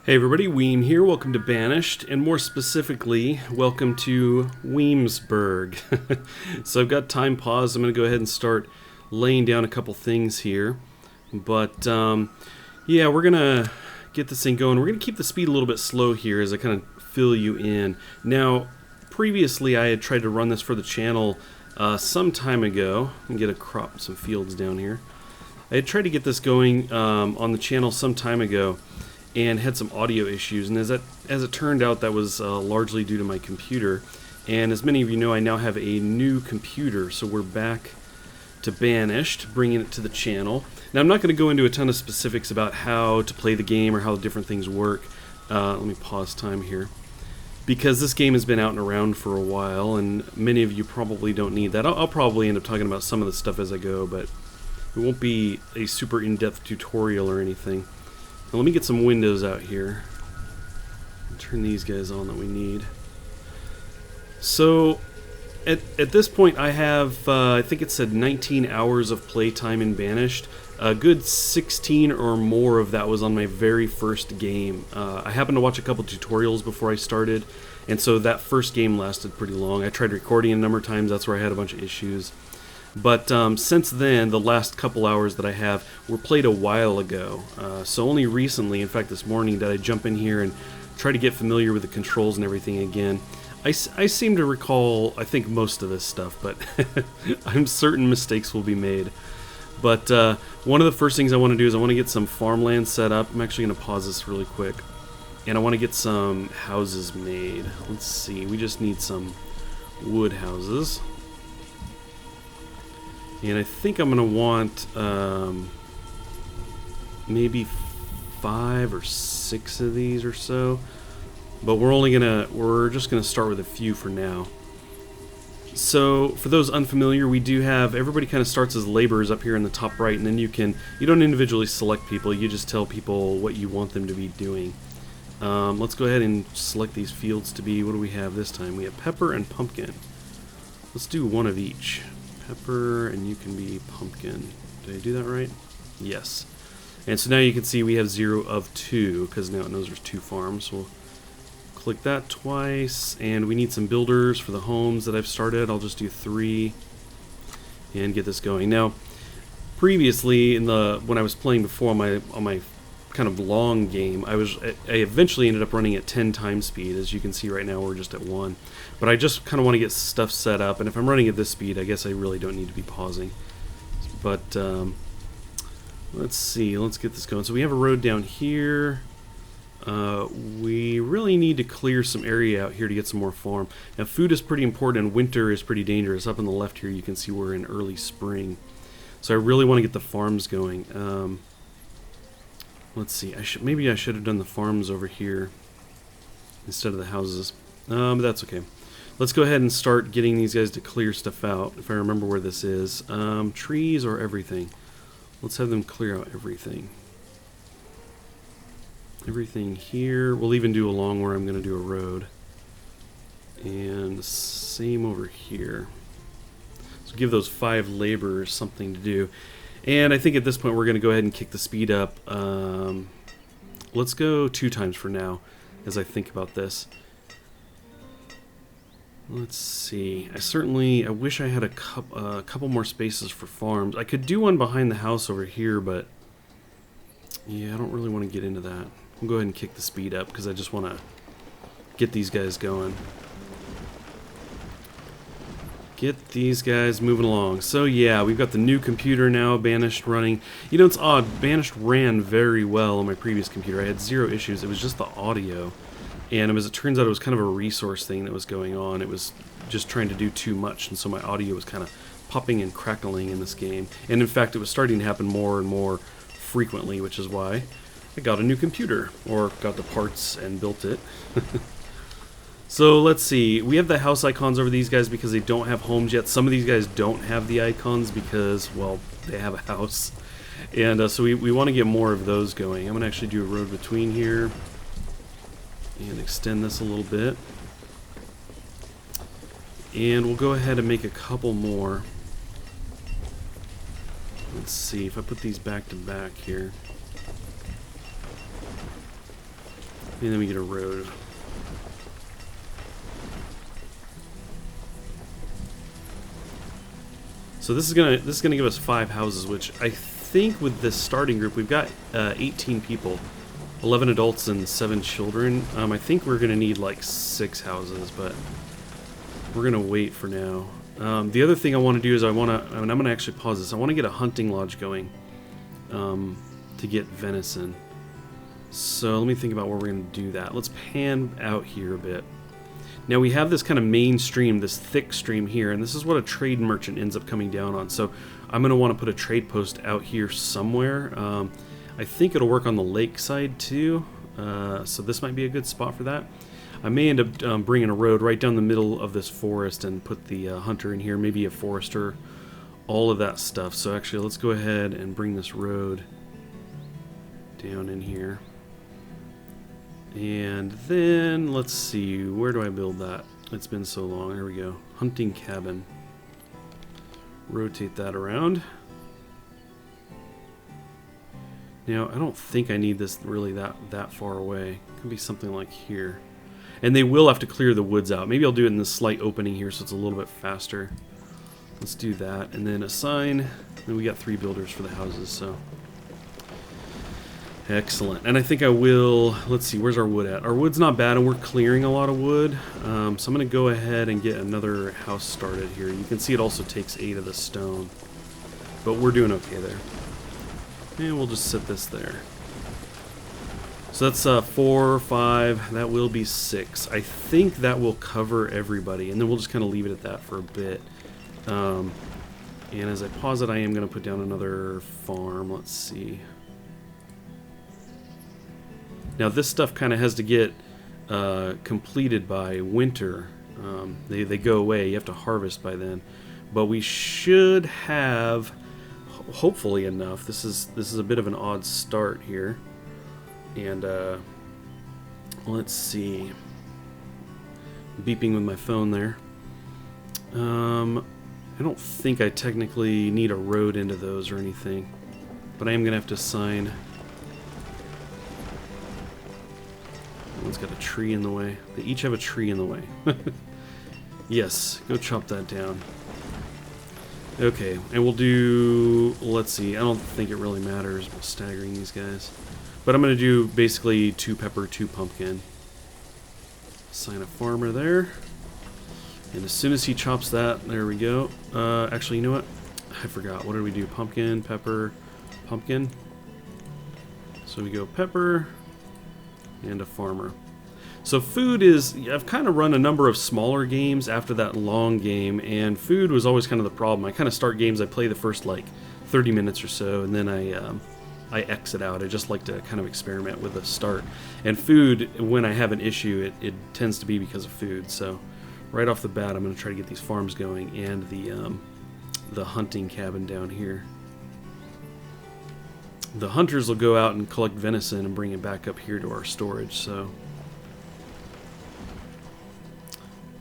Hey everybody, Weem here. Welcome to Banished, and more specifically, welcome to Weemsburg. So I've got time paused. I'm going to go ahead and start laying down a couple things here. But yeah, we're going to get this thing going. We're going to keep the speed a little bit slow here as I kind of fill you in. Now, previously I had tried to run this for the channel some time ago. And get some fields down here. I had tried to get this going on the channel some time ago, and had some audio issues, and as it turned out, that was largely due to my computer. And as many of you know, I now have a new computer, so we're back to Banished, bringing it to the channel. Now, I'm not going to go into a ton of specifics about how to play the game or how the different things work. Let me pause time here, because this game has been out and around for a while, and many of you probably don't need that. I'll probably end up talking about some of the stuff as I go, but it won't be a super in-depth tutorial or anything. Now let me get some windows out here. Turn these guys on that we need. So, at this point I have, I think it said 19 hours of playtime in Banished. A good 16 or more of that was on my very first game. I happened to watch a couple tutorials before I started, and so that first game lasted pretty long. I tried recording a number of times, that's where I had a bunch of issues. But since then, the last couple hours that I have were played a while ago. So only recently, in fact this morning, did I jump in here and try to get familiar with the controls and everything again. I seem to recall, I think, most of this stuff, but I'm certain mistakes will be made. But one of the first things I want to do is I want to get some farmland set up. I'm actually going to pause this really quick. And I want to get some houses made. Let's see, we just need some wood houses. And I think I'm going to want maybe 5 or 6 of these or so. But we're just going to start with a few for now. So for those unfamiliar, we do have, everybody kind of starts as laborers up here in the top right, and then you don't individually select people, you just tell people what you want them to be doing. Let's go ahead and select these fields to be, what do we have this time? We have pepper and pumpkin. Let's do one of each. Pepper, and you can be pumpkin. Did I do that right? Yes. And so now you can see we have 0 of 2, because now it knows there's 2 farms. We'll click that twice, and we need some builders for the homes that I've started. I'll just do 3 and get this going. Now, previously when I was playing before on my kind of long game, I eventually ended up running at 10 times speed. As you can see right now, we're just at 1. But I just kind of want to get stuff set up, and if I'm running at this speed, I guess I really don't need to be pausing. But let's see, let's get this going. So we have a road down here. We really need to clear some area out here to get some more farm. Now, food is pretty important, and winter is pretty dangerous. Up on the left here, you can see we're in early spring. So I really want to get the farms going. Let's see, maybe I should have done the farms over here instead of the houses. But that's okay. Let's go ahead and start getting these guys to clear stuff out, if I remember where this is. Trees or everything? Let's have them clear out everything. Everything here. We'll even do along where I'm going to do a road. And the same over here. So give those 5 laborers something to do. And I think at this point we're going to go ahead and kick the speed up. Let's go 2 times for now, as I think about this. Let's see. I wish I had a couple more spaces for farms. I could do one behind the house over here, but yeah, I don't really want to get into that. We'll go ahead and kick the speed up because I just want to get these guys going. Get these guys moving along. So yeah, we've got the new computer now, Banished, running. You know, it's odd. Banished ran very well on my previous computer. I had 0 issues. It was just the audio. And as it turns out, it was kind of a resource thing that was going on. It was just trying to do too much, and so my audio was kind of popping and crackling in this game. And in fact, it was starting to happen more and more frequently, which is why I got a new computer, or got the parts and built it. So let's see, we have the house icons over these guys because they don't have homes yet. Some of these guys don't have the icons because, well, they have a house. And so we want to get more of those going. I'm going to actually do a road between here and extend this a little bit. And we'll go ahead and make a couple more. Let's see if I put these back to back here. And then we get a road. So this is gonna give us 5 houses, which I think with this starting group we've got 18 people, 11 adults and 7 children. I think we're gonna need like 6 houses, but we're gonna wait for now. The other thing I want to do is I'm gonna actually pause this. I want to get a hunting lodge going to get venison. So let me think about where we're gonna do that. Let's pan out here a bit. Now we have this kind of main stream, this thick stream here, and this is what a trade merchant ends up coming down on. So I'm going to want to put a trade post out here somewhere. I think it'll work on the lake side too, so this might be a good spot for that. I may end up bringing a road right down the middle of this forest and put the hunter in here, maybe a forester, all of that stuff. So actually let's go ahead and bring this road down in here. And then, let's see, where do I build that? It's been so long. There we go. Hunting cabin. Rotate that around. Now, I don't think I need this really that far away. It could be something like here. And they will have to clear the woods out. Maybe I'll do it in this slight opening here so it's a little bit faster. Let's do that. And then assign. And we got 3 builders for the houses, so... Excellent. And I think I will, let's see, where's our wood at? Our wood's not bad, and we're clearing a lot of wood. So I'm going to go ahead and get another house started here. You can see it also takes 8 of the stone. But we're doing okay there. And we'll just set this there. So that's 4, 5, that will be 6. I think that will cover everybody, and then we'll just kind of leave it at that for a bit. And as I pause it, I am going to put down another farm. Let's see. Now this stuff kind of has to get completed by winter. They go away. You have to harvest by then. But we should have, hopefully enough. This is a bit of an odd start here. And let's see. Beeping with my phone there. I don't think I technically need a road into those or anything. But I am going to have to assign... One's got a tree in the way. They each have a tree in the way. Yes, go chop that down. Okay, and we'll do... Let's see, I don't think it really matters staggering these guys. But I'm going to do basically 2 pepper, 2 pumpkin. Assign a farmer there. And as soon as he chops that, there we go. Actually, you know what? I forgot. What did we do? Pumpkin, pepper, pumpkin. So we go pepper... and a farmer. So food is, I've kind of run a number of smaller games after that long game, and food was always kind of the problem. I kind of start games, I play the first like 30 minutes or so, and then I exit out. I just like to kind of experiment with the start. And food, when I have an issue, it tends to be because of food. So right off the bat, I'm going to try to get these farms going and the hunting cabin down here. The hunters will go out and collect venison and bring it back up here to our storage, so...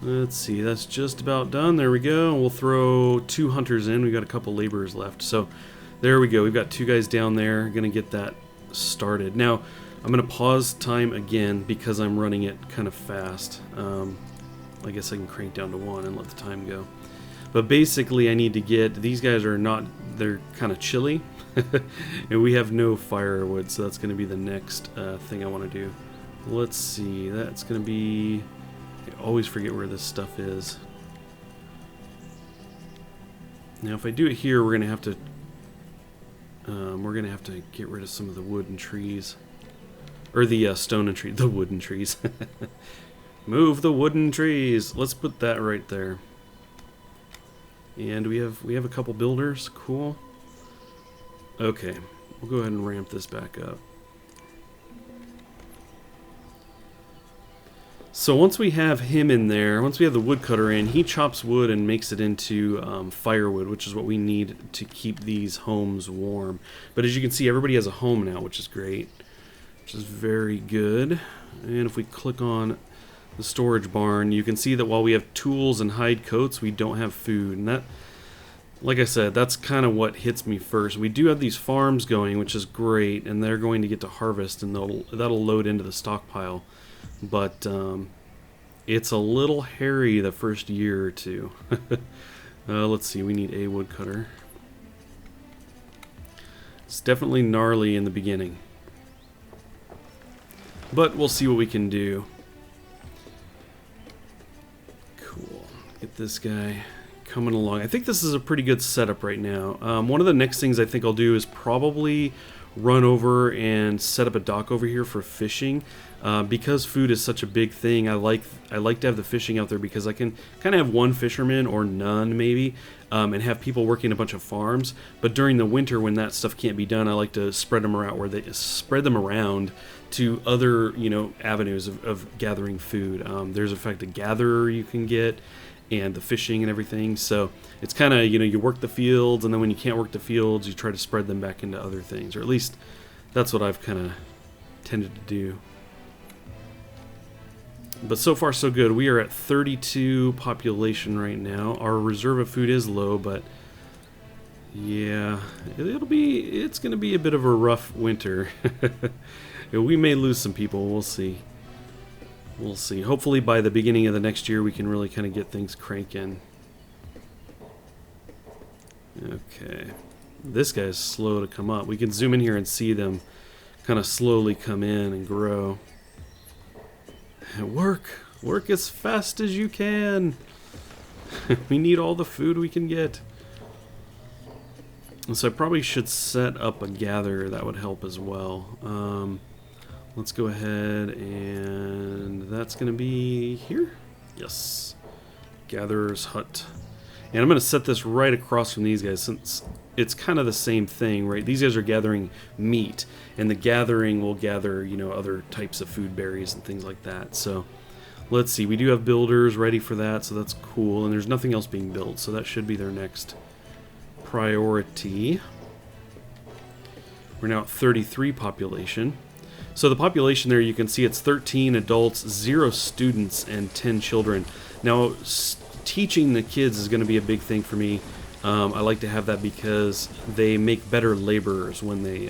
Let's see, that's just about done. There we go. We'll throw 2 hunters in. We've got a couple laborers left. So there we go. We've got 2 guys down there. Going to get that started. Now, I'm going to pause time again because I'm running it kind of fast. I guess I can crank down to 1 and let the time go. But basically, I need to get... These guys are not... They're kind of chilly. And we have no firewood, so that's going to be the next thing I want to do. Let's see. That's going to be... I always forget where this stuff is. Now, if I do it here, we're going to have to get rid of some of the wooden trees, or the stone and tree, the wooden trees. Move the wooden trees. Let's put that right there. And we have a couple builders. Cool. Okay, we'll go ahead and ramp this back up. So once we have him in there, once we have the woodcutter in, he chops wood and makes it into firewood, which is what we need to keep these homes warm. But as you can see, everybody has a home now, which is great, which is very good. And if we click on the storage barn, you can see that while we have tools and hide coats, we don't have food. And like I said, that's kind of what hits me first. We do have these farms going, which is great, and they're going to get to harvest, and that'll load into the stockpile. But it's a little hairy the first year or two. Let's see, we need a woodcutter. It's definitely gnarly in the beginning, but we'll see what we can do. Cool. Get this guy coming along. I think this is a pretty good setup right now. One of the next things I think I'll do is probably run over and set up a dock over here for fishing. Because food is such a big thing, I like to have the fishing out there because I can kind of have one fisherman or none maybe, and have people working a bunch of farms. But during the winter when that stuff can't be done, I like to spread them around to other, you know, avenues of gathering food. There's in fact a gatherer you can get, and the fishing and everything. So it's kind of, you know, you work the fields, and then when you can't work the fields, you try to spread them back into other things, or at least that's what I've kind of tended to do. But so far so good. We are at 32 population right now. Our reserve of food is low, but yeah, it's going to be a bit of a rough winter. We may lose some people. We'll see. We'll see. Hopefully by the beginning of the next year we can really kind of get things cranking. Okay. This guy's slow to come up. We can zoom in here and see them kind of slowly come in and grow. Work as fast as you can. We need all the food we can get. And so I probably should set up a gatherer. That would help as well. Let's go ahead, and that's going to be here. Yes. Gatherer's hut. And I'm going to set this right across from these guys since it's kind of the same thing, right? These guys are gathering meat, and the gathering will gather, you know, other types of food, berries and things like that. So let's see. We do have builders ready for that, so that's cool. And there's nothing else being built, so that should be their next priority. We're now at 33 population. So the population there, you can see it's 13 adults, 0 students, and 10 children. Now, teaching the kids is going to be a big thing for me. I like to have that because they make better laborers when they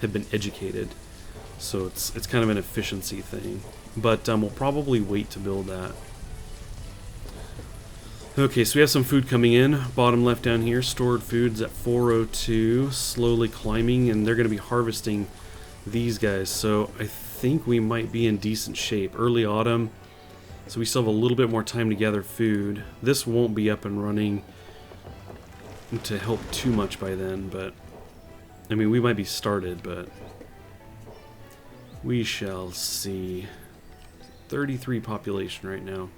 have been educated. So it's kind of an efficiency thing. But we'll probably wait to build that. Okay, so we have some food coming in. Bottom left down here, stored foods at 402, slowly climbing, and they're going to be harvesting these guys. So I think we might be in decent shape. Early autumn, so we still have a little bit more time to gather food. This won't be up and running to help too much by then, but I mean, we might be started, but we shall see. 33 population right now.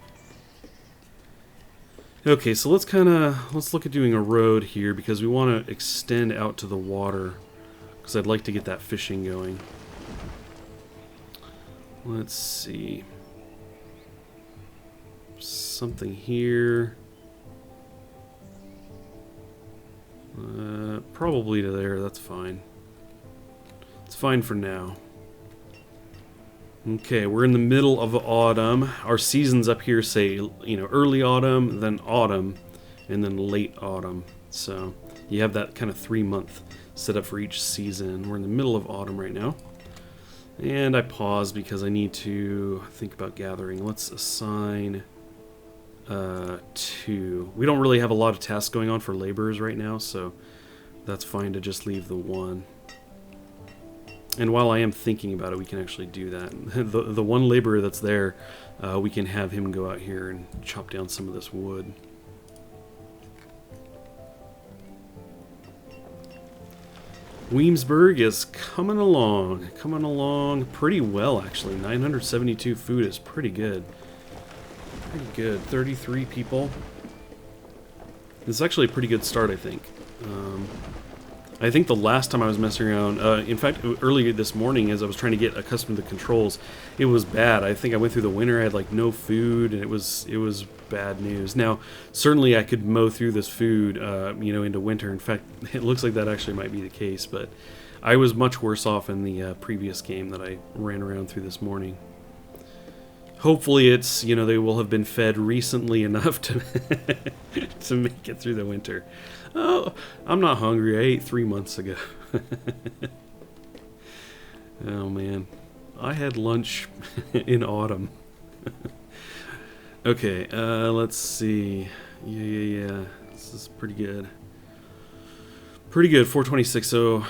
Okay, so let's look at doing a road here because we want to extend out to the water because I'd like to get that fishing going. Let's see. Something here. Probably to there, that's fine. It's fine for now. Okay, we're in the middle of autumn. Our seasons up here say, you know, early autumn, then autumn, and then late autumn. So you have that kind of 3-month set up for each season. We're in the middle of autumn right now. And I pause because I need to think about gathering. Let's assign 2. We don't really have a lot of tasks going on for laborers right now, so that's fine to just leave the 1. And while I am thinking about it, we can actually do that. The one laborer that's there, we can have him go out here and chop down some of this wood. Weemsburg is coming along pretty well, actually. 972 food is pretty good. Pretty good. 33 people. This is actually a pretty good start, I think. I think the last time I was messing around, in fact, earlier this morning as I was trying to get accustomed to the controls, it was bad. I think I went through the winter, I had like no food, and it was bad news. Now, certainly I could mow through this food, you know, into winter. In fact, it looks like that actually might be the case, but I was much worse off in the previous game that I ran around through this morning. Hopefully it's, you know, they will have been fed recently enough to to make it through the winter. Oh, I'm not hungry. I ate 3 months ago. Oh man, I had lunch in autumn. Okay, let's see. Yeah. This is pretty good. Pretty good, 426. So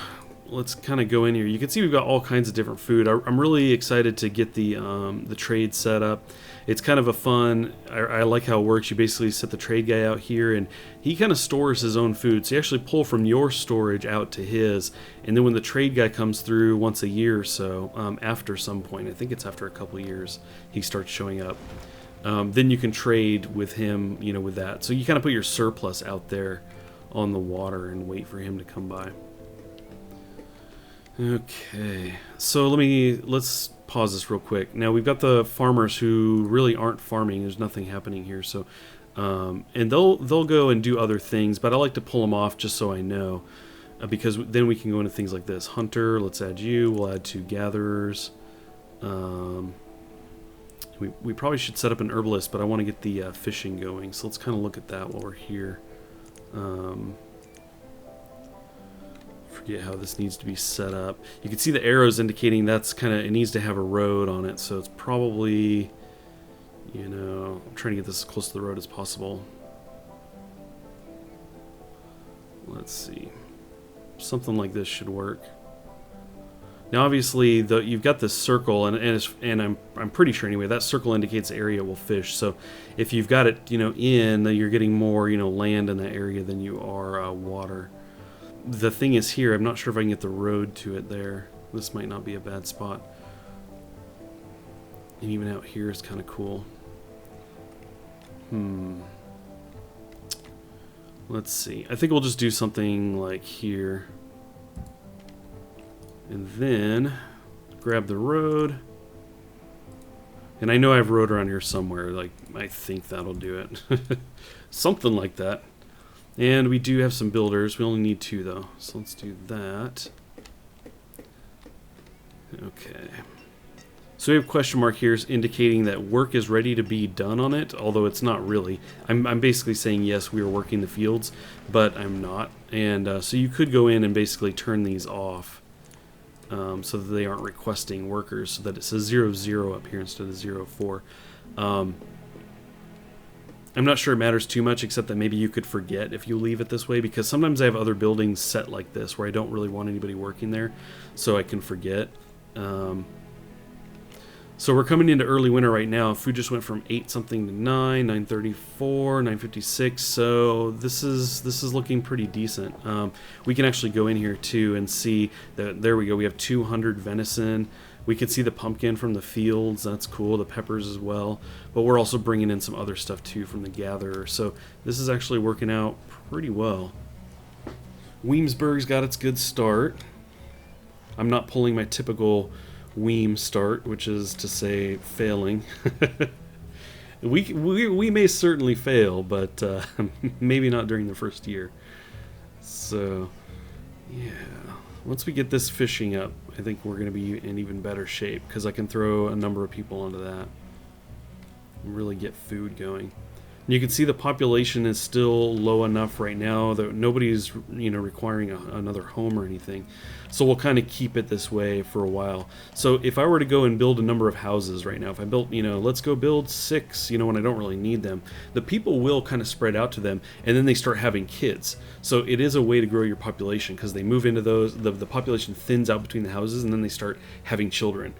let's kind of go in here. You can see we've got all kinds of different food. I'm really excited to get the trade set up. It's kind of a fun. I like how it works. You basically set the trade guy out here, and he kind of stores his own food. So you actually pull from your storage out to his, and then when the trade guy comes through once a year or so, after some point, I think it's after a couple of years, he starts showing up. Then you can trade with him, you know, with that. So you kind of put your surplus out there on the water and wait for him to come by. Okay, so let's pause this real quick. Now we've got the farmers who really aren't farming. There's nothing happening here, so and they'll go and do other things, but I like to pull them off just so I know, because then we can go into things like this. Hunter, let's add you. We'll add 2 gatherers. We probably should set up an herbalist, but I want to get the fishing going. So let's kind of look at that while we're here. Forget how this needs to be set up. You can see the arrows indicating that's kind of, it needs to have a road on it, so it's probably, you know, I'm trying to get this as close to the road as possible. Let's see. Something like this should work. Now obviously you've got this circle, and I'm pretty sure anyway that circle indicates the area will fish. So if you've got it, you know, you're getting more, you know, land in that area than you are water. The thing is here, I'm not sure if I can get the road to it there. This might not be a bad spot. And even out here is kind of cool. Let's see. I think we'll just do something like here. And then grab the road. And I know I have road around here somewhere. Like, I think that'll do it. Something like that. And we do have some builders. We only need 2 though. So let's do that. Okay. So we have question mark here indicating that work is ready to be done on it, although it's not really. I'm basically saying yes, we are working the fields, but I'm not. And so you could go in and basically turn these off. So that they aren't requesting workers, so that it says 00 up here instead of 04. I'm not sure it matters too much, except that maybe you could forget if you leave it this way, because sometimes I have other buildings set like this where I don't really want anybody working there, so I can forget. So we're coming into early winter right now. Food just went from 8 something to 9, 934, 956. So this is looking pretty decent. We can actually go in here too and see that there we go. We have 200 venison. We can see the pumpkin from the fields. That's cool. The peppers as well. But we're also bringing in some other stuff too from the gatherer. So this is actually working out pretty well. Weemsburg's got its good start. I'm not pulling my typical Weem start, which is to say failing. we may certainly fail, but maybe not during the first year. So yeah, once we get this fishing up, I think we're going to be in even better shape, because I can throw a number of people onto that and really get food going. And you can see the population is still low enough right now that nobody's, you know, requiring another home or anything. So we'll kind of keep it this way for a while. So if I were to go and build a number of houses right now, if I built, you know, let's go build 6, you know, when I don't really need them, the people will kind of spread out to them, and then they start having kids. So it is a way to grow your population, because they move into those, the population thins out between the houses, and then they start having children.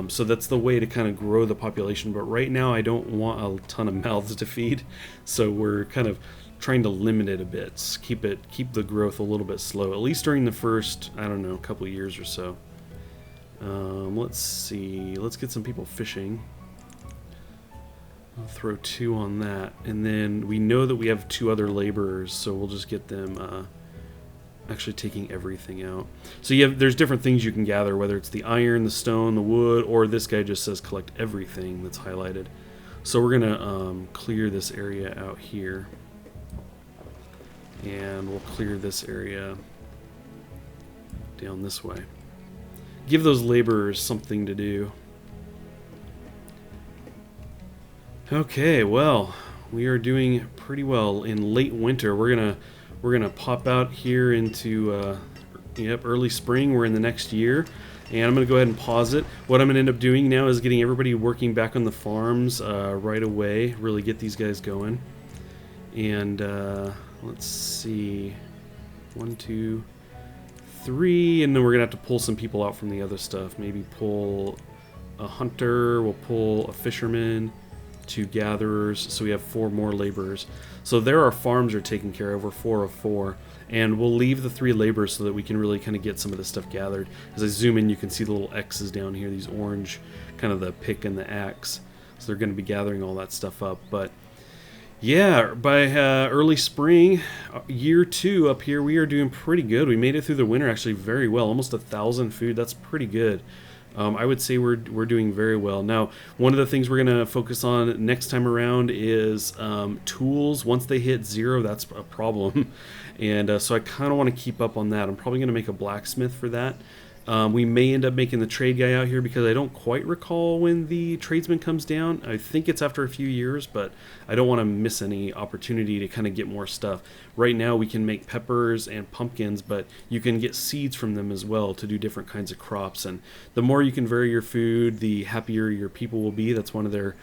So that's the way to kind of grow the population. But right now I don't want a ton of mouths to feed, so we're kind of trying to limit it a bit, keep the growth a little bit slow, at least during the first, I don't know, couple of years or so. Let's see, let's get some people fishing. I'll throw 2 on that, and then we know that we have 2 other laborers, so we'll just get them actually taking everything out. So there's different things you can gather, whether it's the iron, the stone, the wood, or this guy just says collect everything that's highlighted. So we're gonna clear this area out here, and we'll clear this area down this way. Give those laborers something to do. Okay, well, we are doing pretty well in late winter. We're gonna pop out here into yep, early spring. We're in the next year, and I'm gonna go ahead and pause it. What I'm gonna end up doing now is getting everybody working back on the farms right away. Really get these guys going. And let's see, 1, 2, 3, and then we're gonna have to pull some people out from the other stuff. Maybe pull a hunter. We'll pull a fisherman. 2 gatherers, so we have 4 more laborers. So there our farms are taken care of. We're 4 of 4, and we'll leave the 3 laborers so that we can really kind of get some of this stuff gathered. As I zoom in, you can see the little X's down here, these orange, kind of the pick and the axe. So they're going to be gathering all that stuff up. But yeah, by early spring, year 2 up here, we are doing pretty good. We made it through the winter actually very well, almost 1,000 food. That's pretty good. I would say we're doing very well. Now, one of the things we're going to focus on next time around is tools. Once they hit 0, that's a problem. And so I kind of want to keep up on that. I'm probably going to make a blacksmith for that. We may end up making the trade guy out here because I don't quite recall when the tradesman comes down. I think it's after a few years, but I don't want to miss any opportunity to kind of get more stuff. Right now we can make peppers and pumpkins, but you can get seeds from them as well to do different kinds of crops. And the more you can vary your food, the happier your people will be. That's one of their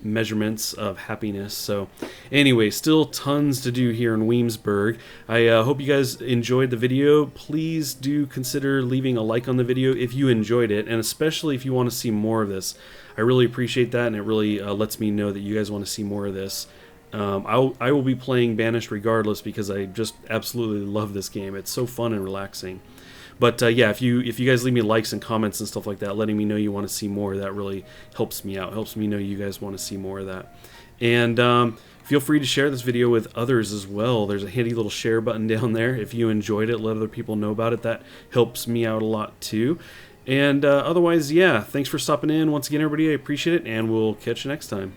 measurements of happiness. So anyway, still tons to do here in Weemsburg. I hope you guys enjoyed the video. Please do consider leaving a like on the video if you enjoyed it, and especially if you want to see more of this. I really appreciate that, and it really lets me know that you guys want to see more of this. I will be playing Banished regardless because I just absolutely love this game. It's so fun and relaxing. But yeah, if you guys leave me likes and comments and stuff like that, letting me know you want to see more, that really helps me out. Helps me know you guys want to see more of that. And feel free to share this video with others as well. There's a handy little share button down there. If you enjoyed it, let other people know about it. That helps me out a lot too. And otherwise, yeah, thanks for stopping in. Once again, everybody, I appreciate it, and we'll catch you next time.